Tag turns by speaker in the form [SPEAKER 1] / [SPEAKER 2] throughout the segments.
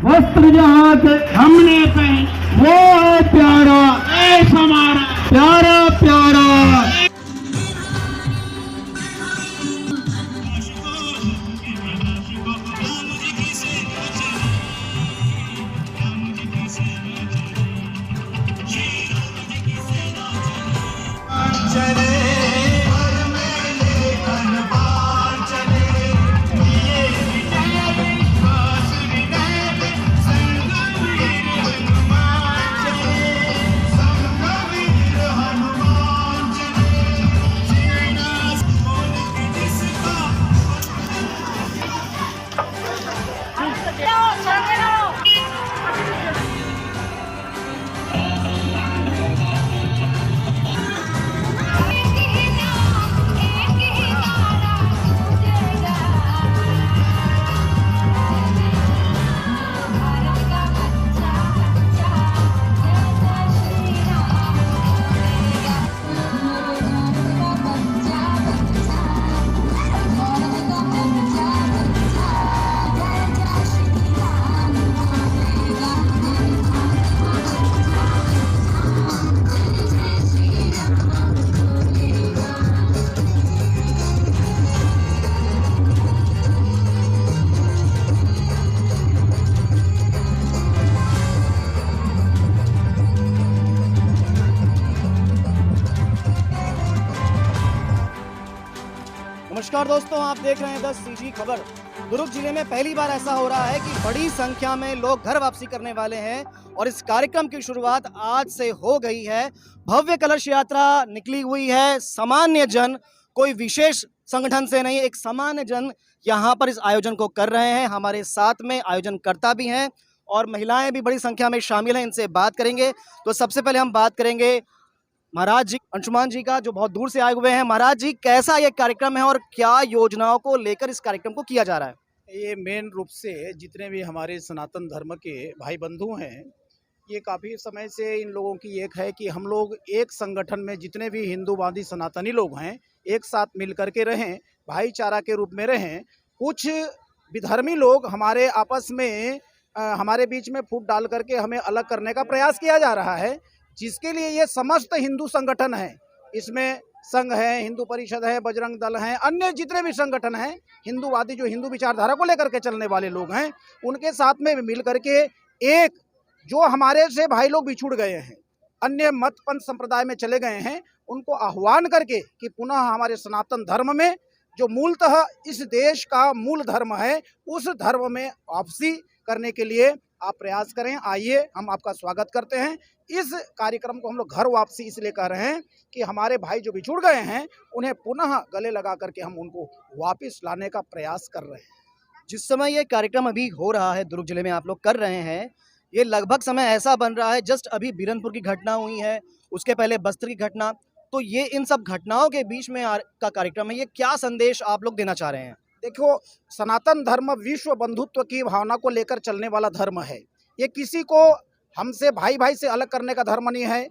[SPEAKER 1] वस्त्र जो हाथ हमने पहन वो है प्यारा देश हमारा प्यारा प्यारा।
[SPEAKER 2] नमस्कार दोस्तों, आप देख रहे हैं 10 CG खबर। दुर्ग जिले में पहली बार ऐसा हो रहा है कि बड़ी संख्या में लोग घर वापसी करने वाले हैं और इस कार्यक्रम की शुरुआत आज से हो गई है। भव्य कलश यात्रा निकली हुई है। सामान्य जन, कोई विशेष संगठन से नहीं, एक सामान्य जन यहाँ पर इस आयोजन को कर रहे हैं। हमारे साथ में आयोजनकर्ता भी हैं और महिलाएं भी बड़ी संख्या में शामिल हैं। इनसे बात करेंगे। तो सबसे पहले हम बात करेंगे महाराज जी, अंशुमान जी का, जो बहुत दूर से आए हुए हैं। महाराज जी, कैसा ये कार्यक्रम है और क्या योजनाओं को लेकर इस कार्यक्रम को किया जा रहा है?
[SPEAKER 3] ये मेन रूप से जितने भी हमारे सनातन धर्म के भाई बंधु हैं, ये काफ़ी समय से इन लोगों की एक है कि हम लोग एक संगठन में जितने भी हिंदूवादी सनातनी लोग हैं एक साथ मिल कर के रहें, भाईचारा के रूप में रहें। कुछ विधर्मी लोग हमारे आपस में हमारे बीच में फूट डाल करके हमें अलग करने का प्रयास किया जा रहा है, जिसके लिए ये समस्त हिंदू संगठन हैं। इसमें संघ है, हिंदू परिषद है, बजरंग दल है, अन्य जितने भी संगठन हैं हिंदूवादी, जो हिंदू विचारधारा को लेकर के चलने वाले लोग हैं, उनके साथ में मिल करके एक, जो हमारे से भाई लोग बिछुड़ गए हैं, अन्य मत पंथ संप्रदाय में चले गए हैं, उनको आह्वान करके कि पुनः हमारे सनातन धर्म में, जो मूलतः इस देश का मूल धर्म है, उस धर्म में वापसी करने के लिए आप प्रयास करें। आइए, हम आपका स्वागत करते हैं। इस कार्यक्रम को हम लोग घर वापसी इसलिए कह रहे हैं कि हमारे भाई जो बिछुड़ गए हैं उन्हें पुनः गले लगा करके हम उनको वापस लाने का प्रयास कर रहे हैं।
[SPEAKER 2] जिस समय ये कार्यक्रम अभी हो रहा है, दुर्ग जिले में आप लोग कर रहे हैं, ये लगभग समय ऐसा बन रहा है, जस्ट अभी बीरनपुर की घटना हुई है, उसके पहले बस्तर की घटना, तो ये इन सब घटनाओं के बीच में का कार्यक्रम है। ये क्या संदेश आप लोग देना चाह रहे हैं?
[SPEAKER 3] देखो, सनातन धर्म विश्व बंधुत्व की भावना को लेकर चलने वाला धर्म है। ये किसी को हमसे भाई भाई से अलग करने का धर्म नहीं है।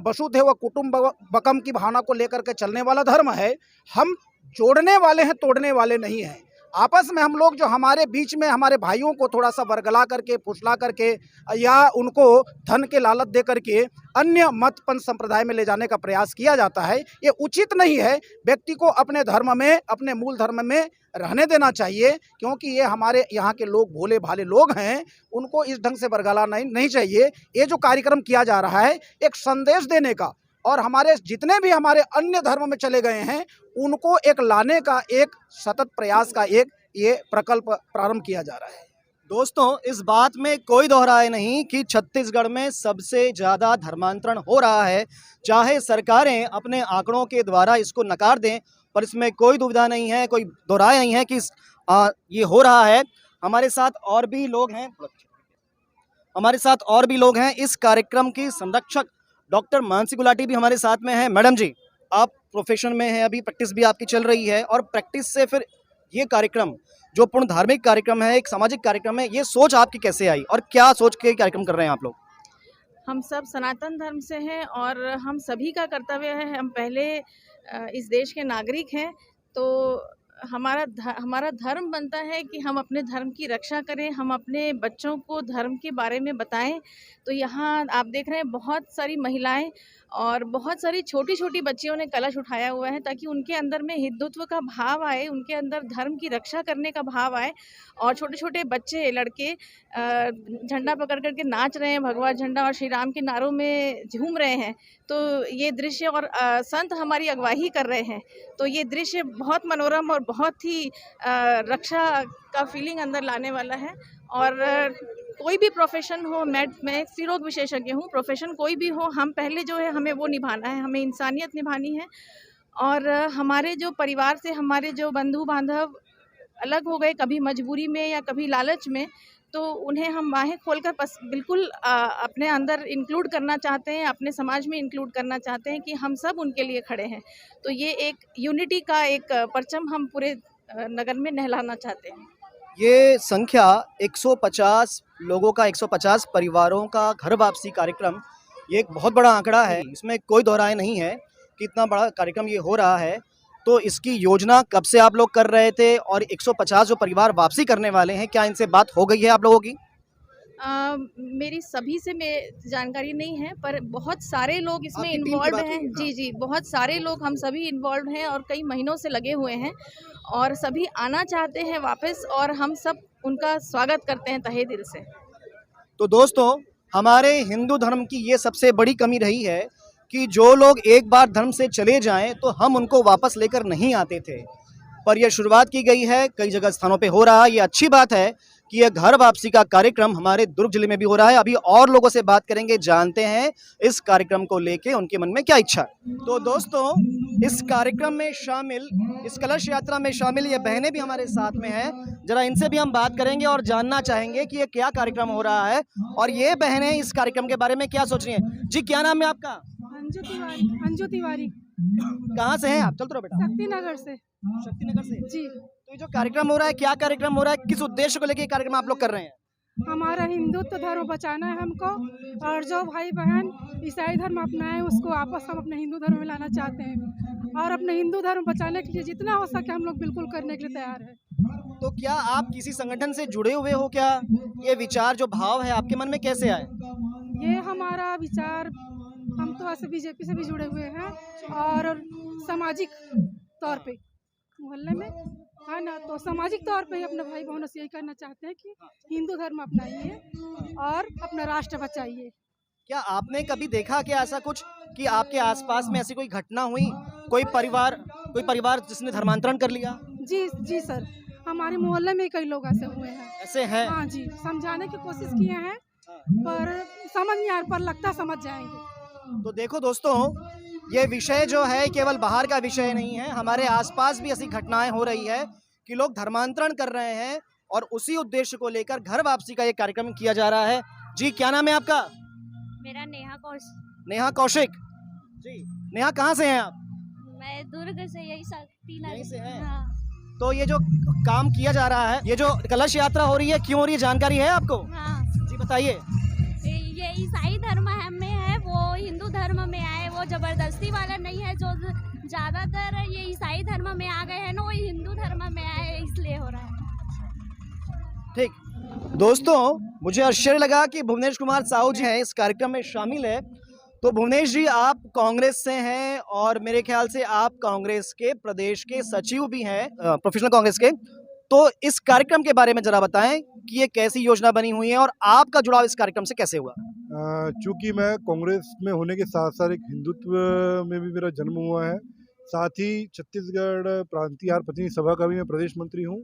[SPEAKER 3] वसुधैव कुटुंबकम की भावना को लेकर के चलने वाला धर्म है। हम जोड़ने वाले हैं, तोड़ने वाले नहीं हैं। आपस में हम लोग, जो हमारे बीच में हमारे भाइयों को थोड़ा सा वर्गला करके, फुसला करके या उनको धन के लालच दे करके अन्य मत पंथ संप्रदाय में ले जाने का प्रयास किया जाता है, ये उचित नहीं है। व्यक्ति को अपने धर्म में, अपने मूल धर्म में रहने देना चाहिए, क्योंकि ये हमारे यहाँ के लोग भोले भाले लोग हैं, उनको इस ढंग से वर्गला नहीं चाहिए। ये जो कार्यक्रम किया जा रहा है एक संदेश देने का, और हमारे जितने भी हमारे अन्य धर्म में चले गए हैं उनको एक लाने का, एक सतत प्रयास का एक ये प्रकल्प प्रारंभ किया जा रहा है।
[SPEAKER 2] दोस्तों, इस बात में कोई दोहराए नहीं कि छत्तीसगढ़ में सबसे ज़्यादा धर्मांतरण हो रहा है। चाहे सरकारें अपने आंकड़ों के द्वारा इसको नकार दें, पर इसमें कोई दुविधा नहीं है, कोई दोहराए नहीं है कि ये हो रहा है। हमारे साथ और भी लोग हैं। इस कार्यक्रम की संरक्षक डॉक्टर मानसी गुलाटी भी हमारे साथ में हैं। मैडम जी, आप प्रोफेशन में हैं, अभी प्रैक्टिस भी आपकी चल रही है, और प्रैक्टिस से फिर ये कार्यक्रम, जो पूर्ण धार्मिक कार्यक्रम है, एक सामाजिक कार्यक्रम है, ये सोच आपकी कैसे आई और क्या सोच के कार्यक्रम कर रहे हैं आप लोग?
[SPEAKER 4] हम सब सनातन धर्म से हैं और हम सभी का कर्तव्य है, हम पहले इस देश के नागरिक हैं, तो हमारा धर्म बनता है कि हम अपने धर्म की रक्षा करें, हम अपने बच्चों को धर्म के बारे में बताएं। तो यहाँ आप देख रहे हैं बहुत सारी महिलाएं और बहुत सारी छोटी-छोटी बच्चियों ने कलश उठाया हुआ है, ताकि उनके अंदर में हिंदुत्व का भाव आए, उनके अंदर धर्म की रक्षा करने का भाव आए। और छोटे-छोटे बच्चे, लड़के झंडा पकड़ कर के नाच रहे हैं, भगवा झंडा और श्री राम के नारों में झूम रहे हैं। तो ये दृश्य, और संत हमारी अगुवाई कर रहे हैं, तो ये दृश्य बहुत मनोरम और बहुत ही रक्षा का फीलिंग अंदर लाने वाला है। और कोई भी प्रोफेशन हो, मैं स्त्री रोग विशेषज्ञ हूँ, प्रोफेशन कोई भी हो, हम पहले जो है हमें वो निभाना है, हमें इंसानियत निभानी है। और हमारे जो परिवार से हमारे जो बंधु बांधव अलग हो गए, कभी मजबूरी में या कभी लालच में, तो उन्हें हम बाहें खोलकर बिल्कुल अपने अंदर इंक्लूड करना चाहते हैं, अपने समाज में इंक्लूड करना चाहते हैं कि हम सब उनके लिए खड़े हैं। तो ये एक यूनिटी का एक परचम हम पूरे नगर में लहराना चाहते हैं।
[SPEAKER 2] ये संख्या 150 लोगों का, 150 परिवारों का घर वापसी कार्यक्रम, ये एक बहुत बड़ा आंकड़ा है। इसमें कोई दोहराए नहीं है कि इतना बड़ा कार्यक्रम ये हो रहा है। तो इसकी योजना कब से आप लोग कर रहे थे, और 150 जो परिवार वापसी करने वाले हैं, क्या इनसे बात हो गई है आप लोगों की?
[SPEAKER 4] मेरी सभी से जानकारी नहीं है, पर बहुत सारे लोग इसमें
[SPEAKER 2] आपकी टीम की
[SPEAKER 4] इन्वॉल्व
[SPEAKER 2] बात
[SPEAKER 4] हैं।
[SPEAKER 2] हुई, हाँ।
[SPEAKER 4] जी, बहुत सारे लोग, हम सभी इन्वॉल्व हैं और कई महीनों से लगे हुए हैं, और सभी आना चाहते हैं वापस, और हम सब उनका स्वागत करते हैं तहे दिल से।
[SPEAKER 2] तो दोस्तों, हमारे हिंदू धर्म की ये सबसे बड़ी कमी रही है कि जो लोग एक बार धर्म से चले जाएं तो हम उनको वापस लेकर नहीं आते थे, पर यह शुरुआत की गई है, कई जगह स्थानों पे हो रहा है। ये अच्छी बात है कि यह घर वापसी का कार्यक्रम हमारे दुर्ग जिले में भी हो रहा है। अभी और लोगों से बात करेंगे, जानते हैं इस कार्यक्रम को लेके उनके मन में क्या इच्छा है। तो दोस्तों, इस कार्यक्रम में शामिल, इस कलश यात्रा में शामिल ये बहनें भी हमारे साथ में हैं। जरा इनसे भी हम बात करेंगे और जानना चाहेंगे कि ये क्या कार्यक्रम हो रहा है और ये बहनें इस कार्यक्रम के बारे में क्या सोच रही हैं। जी, क्या नाम है आपका?
[SPEAKER 5] अंजू तिवारी।
[SPEAKER 2] कहाँ से हैं आप? चलते रहो बेटा।
[SPEAKER 5] शक्तिनगर से।
[SPEAKER 2] शक्तिनगर से।
[SPEAKER 5] जी,
[SPEAKER 2] तो ये जो कार्यक्रम हो रहा है, क्या कार्यक्रम हो रहा है, किस उद्देश्य को लेकर ये कार्यक्रम आप लोग कर रहे हैं?
[SPEAKER 5] हमारा हिंदुत्व धर्म बचाना है हमको, और जो भाई बहन ईसाई धर्म अपनाए उसको वापस हम अपने हिंदू धर्म में लाना चाहते हैं, और अपने हिंदू धर्म बचाने के लिए जितना हो सके हम लोग बिल्कुल करने के लिए तैयार है।
[SPEAKER 2] तो क्या आप किसी संगठन से जुड़े हुए हो क्या? ये विचार जो भाव है आपके मन में कैसे आए?
[SPEAKER 5] ये हमारा विचार, हम तो ऐसे बीजेपी से भी जुड़े हुए हैं, और सामाजिक तौर पे मोहल्ले में है ना, तो सामाजिक तौर पे ही अपने भाई बहनों से यही कहना चाहते हैं कि हिंदू धर्म अपनाइए और अपना राष्ट्र बचाइए।
[SPEAKER 2] क्या आपने कभी देखा कि ऐसा कुछ कि आपके आसपास में ऐसी कोई घटना हुई, कोई परिवार जिसने धर्मांतरण कर लिया?
[SPEAKER 5] जी जी सर, हमारे मोहल्ले में कई लोग ऐसे हुए हैं।
[SPEAKER 2] ऐसे हैं?
[SPEAKER 5] हाँ जी, समझाने की कोशिश किए हैं, पर समझ नहीं आ रहा, पर लगता समझ जाएंगे।
[SPEAKER 2] तो देखो दोस्तों, ये विषय जो है केवल बाहर का विषय नहीं है, हमारे आसपास भी ऐसी घटनाएं हो रही है कि लोग धर्मांतरण कर रहे हैं, और उसी उद्देश्य को लेकर घर वापसी का ये कार्यक्रम किया जा रहा है। जी, क्या नाम है आपका?
[SPEAKER 6] मेरा नेहा कौशिक।
[SPEAKER 2] नेहा कौशिक जी। नेहा, कहाँ से हैं आप?
[SPEAKER 6] मैं दुर्ग से, यही शक्तिनगर
[SPEAKER 2] यहीं से हैं?
[SPEAKER 6] हाँ।
[SPEAKER 2] तो ये जो काम किया जा रहा है, ये जो कलश यात्रा हो रही है, क्यों हो रही है, जानकारी है आपको?
[SPEAKER 6] हाँ,
[SPEAKER 2] जी बताइए।
[SPEAKER 6] ये ईसाई धर्म में है, वो हिंदू धर्म में आए, वो जबरदस्ती वाला नहीं है। जो ज्यादातर ये ईसाई धर्म में आ गए हैं ना, वो हिंदू धर्म में आए, इसलिए हो रहा है।
[SPEAKER 2] ठीक दोस्तों, मुझे आश्चर्य लगा कि भुवनेश कुमार साहू जी हैं इस कार्यक्रम में शामिल है। तो भुवनेश जी, आप कांग्रेस से हैं और मेरे ख्याल से आप कांग्रेस के प्रदेश के सचिव भी हैं, प्रोफेशनल कांग्रेस के। तो इस कार्यक्रम के बारे में जरा बताएं कि ये कैसी योजना बनी हुई है और आपका जुड़ाव इस कार्यक्रम से कैसे हुआ?
[SPEAKER 7] चूँकि मैं कांग्रेस में होने के साथ साथ एक हिंदुत्व में भी मेरा जन्म हुआ है, साथ ही छत्तीसगढ़ प्रांतीय आर्य प्रतिनिधि सभा का भी मैं प्रदेश मंत्री हूँ,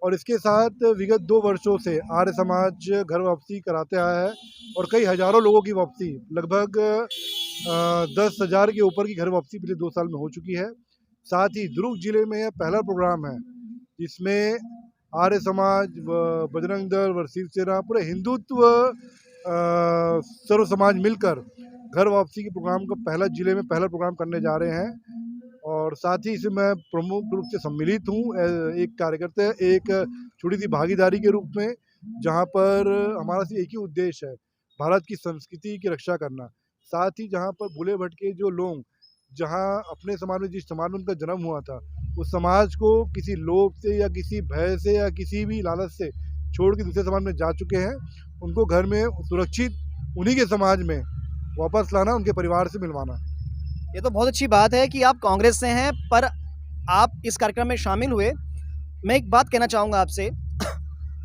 [SPEAKER 7] और इसके साथ विगत 2 वर्षों से आर्य समाज घर वापसी कराते आया है, और कई हजारों लोगों की वापसी, लगभग 10,000 के ऊपर की घर वापसी पिछले 2 साल में हो चुकी है। साथ ही दुर्ग जिले में यह पहला प्रोग्राम है जिसमें आर्य समाज, बजरंग दल व शिवसेना, पूरे हिंदुत्व सर्व समाज मिलकर घर वापसी के प्रोग्राम का जिले में पहला प्रोग्राम करने जा रहे हैं। और साथ ही इसे मैं प्रमुख रूप से सम्मिलित हूँ एक कार्यकर्ता, एक छोटी सी भागीदारी के रूप में, जहाँ पर हमारा सिर्फ एक ही उद्देश्य है, भारत की संस्कृति की रक्षा करना। साथ ही जहाँ पर भूले भटके जो लोग, जहाँ अपने समाज में, जिस समाज में उनका जन्म हुआ था, उस समाज को किसी लोभ से या किसी भय से या किसी भी लालच से छोड़ के दूसरे समाज में जा चुके हैं, उनको घर में सुरक्षित उन्हीं के समाज में वापस लाना, उनके परिवार से मिलवाना।
[SPEAKER 2] ये तो बहुत अच्छी बात है कि आप कांग्रेस से हैं, पर आप इस कार्यक्रम में शामिल हुए। मैं एक बात कहना चाहूँगा आपसे,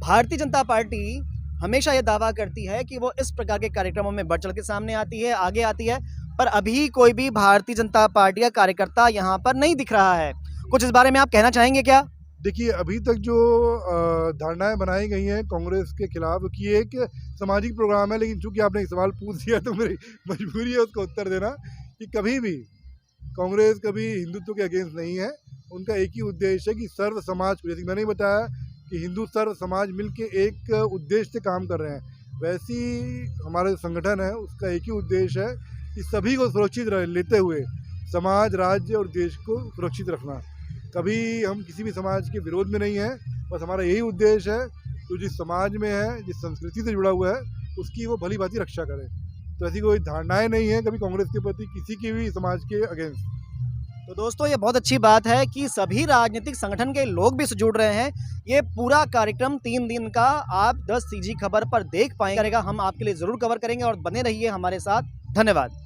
[SPEAKER 2] भारतीय जनता पार्टी हमेशा ये दावा करती है कि वो इस प्रकार के कार्यक्रमों में बढ़ चढ़ के सामने आती है, आगे आती है, पर अभी कोई भी भारतीय जनता पार्टी का कार्यकर्ता यहाँ पर नहीं दिख रहा है। कुछ इस बारे में आप कहना चाहेंगे क्या?
[SPEAKER 7] देखिए, अभी तक जो धारणाएं बनाई गई हैं कांग्रेस के खिलाफ कि एक सामाजिक प्रोग्राम है, लेकिन चूंकि आपने एक सवाल पूछ दिया तो मेरी मजबूरी है उसका उत्तर देना कि कभी भी कांग्रेस कभी हिंदुत्व के अगेंस्ट नहीं है। उनका एक ही उद्देश्य है कि सर्व समाज को, जैसे मैंने ही बताया कि हिंदू सर्व समाज मिलके एक उद्देश्य से काम कर रहे हैं, वैसी हमारा जो संगठन है उसका एक ही उद्देश्य है कि सभी को सुरक्षित लेते हुए समाज, राज्य और देश को सुरक्षित रखना। कभी हम किसी भी समाज के विरोध में नहीं हैं, बस हमारा यही उद्देश्य है तो जिस समाज में है, जिस संस्कृति से जुड़ा हुआ है, उसकी वो भली भांति रक्षा करे। तो ऐसी कोई धारणाएं नहीं है कभी कांग्रेस के प्रति किसी की भी समाज के अगेंस्ट।
[SPEAKER 2] तो दोस्तों, ये बहुत अच्छी बात है कि सभी राजनीतिक संगठन के लोग भी जुड़ रहे हैं। ये पूरा कार्यक्रम 3 दिन का आप 10 CG खबर पर देख पाएंगे। हम आपके लिए ज़रूर कवर करेंगे और बने रहिए हमारे साथ। धन्यवाद।